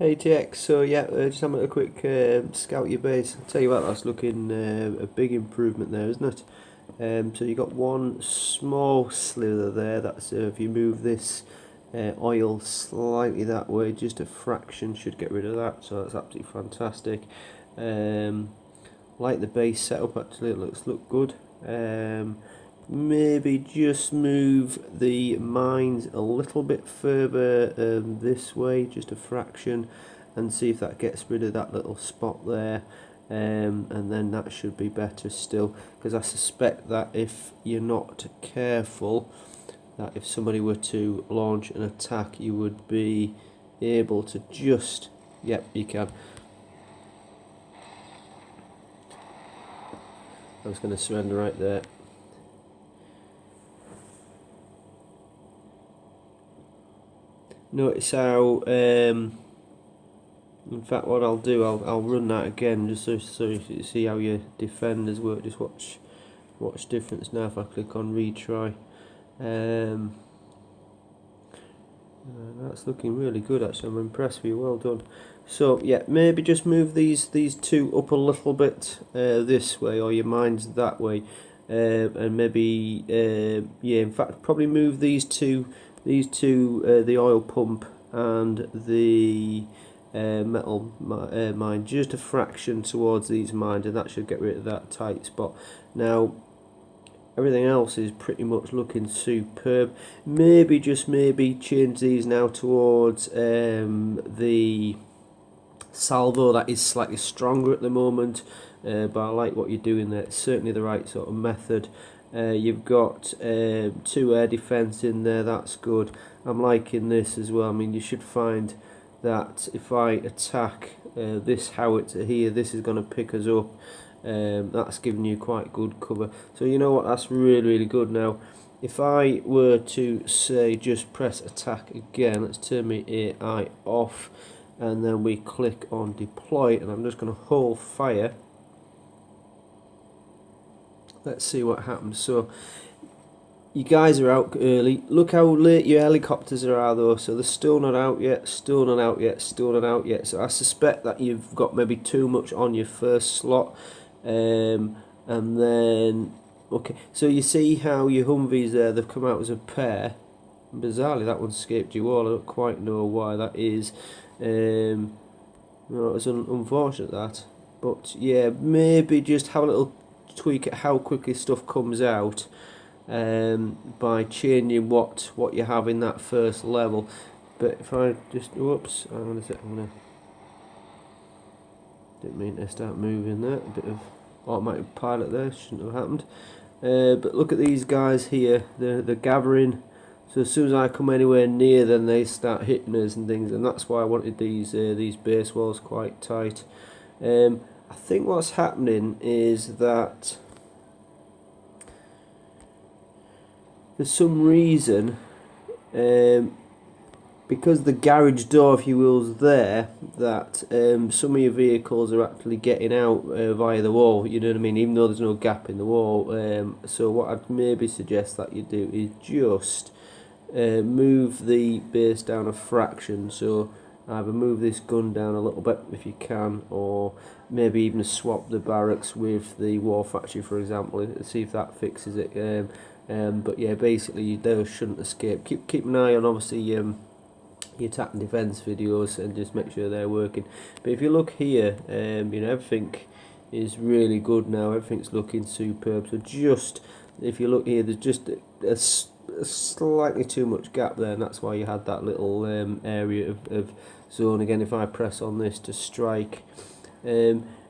Hey TX, so yeah, just having a quick scout your base. I'll tell you what, that's looking a big improvement there, isn't it? So you got one small slither there. That's if you move this oil slightly that way, just a fraction should get rid of that. So that's absolutely fantastic. Um, like the base setup, actually, it looks good. Maybe just move the mines a little bit further this way, just a fraction, and see if that gets rid of that little spot there. And then that should be better still, because I suspect that if you're not careful, that if somebody were to launch an attack, you would be able to just, yep, you can. I was going to surrender right there. Notice how, in fact, what I'll do, I'll run that again just so you see how your defenders work. Just watch difference now if I click on retry. That's looking really good actually. I'm impressed with you. Well done. So yeah, maybe just move these two up a little bit this way, or your mind's that way, and maybe yeah. In fact, probably move the oil pump and the metal mine just a fraction towards these mines, and that should get rid of that tight spot. Now everything else is pretty much looking superb. Maybe just maybe change these now towards the salvo. That is slightly stronger at the moment, but I like what you're doing there. It's certainly the right sort of method. You've got 2 air defense in there. That's good. I'm liking this as well. I mean, you should find that if I attack this howitzer here, this is going to pick us up. That's giving you quite good cover. So you know what, that's really good. Now if I were to say just press attack again, let's turn my AI off, and then we click on deploy, and I'm just going to hold fire. Let's see what happens. So you guys are out early. Look how late your helicopters are though. So they're still not out yet, still not out yet, still not out yet. So I suspect that you've got maybe too much on your first slot. And then, okay, so you see how your Humvees there, they've come out as a pair. Bizarrely, that one escaped you all. I don't quite know why that is. No, it's unfortunate that. But yeah, maybe just have a little tweak at how quickly stuff comes out by changing what you have in that first level. But if I just, whoops, hang on a second, didn't mean to start moving there. A bit of automatic pilot there, shouldn't have happened. But look at these guys here, they're gathering. So as soon as I come anywhere near them, they start hitting us and things, and that's why I wanted these base walls quite tight. I think what's happening is that for some reason, because the garage door, if you will, is there, that some of your vehicles are actually getting out via the wall, you know what I mean, even though there's no gap in the wall. So what I'd maybe suggest that you do is just move the base down a fraction. So either move this gun down a little bit if you can, or maybe even swap the barracks with the war factory, for example, and see if that fixes it. But yeah, basically those shouldn't escape. Keep an eye on obviously your attack and defense videos and just make sure they're working. But if you look here, you know, everything is really good now. Everything's looking superb. So just if you look here, there's just a slightly too much gap there, and that's why you had that little area of zone. Again, if I press on this to strike,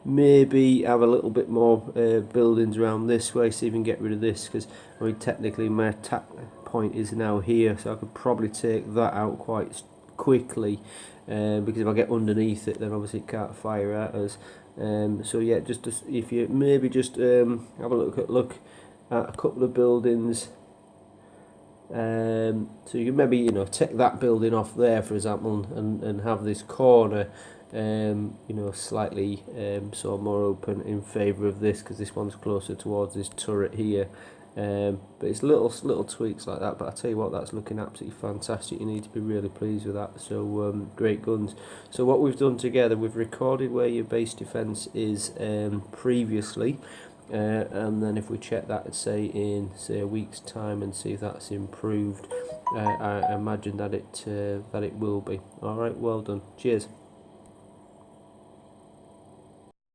maybe have a little bit more buildings around this way, so you can get rid of this, because I mean technically my attack point is now here, so I could probably take that out quite quickly, because if I get underneath it, then obviously it can't fire at us. So yeah, just if you maybe just have a look at a couple of buildings. So you can maybe, you know, take that building off there, for example, and have this corner, you know, slightly so more open in favour of this, because this one's closer towards this turret here. But it's little tweaks like that. But I tell you what, that's looking absolutely fantastic. You need to be really pleased with that. So great guns. So what we've done together, we've recorded where your base defence is previously, and then if we check that, say in a week's time, and see if that's improved, I imagine that it will be. All right, well done. Cheers.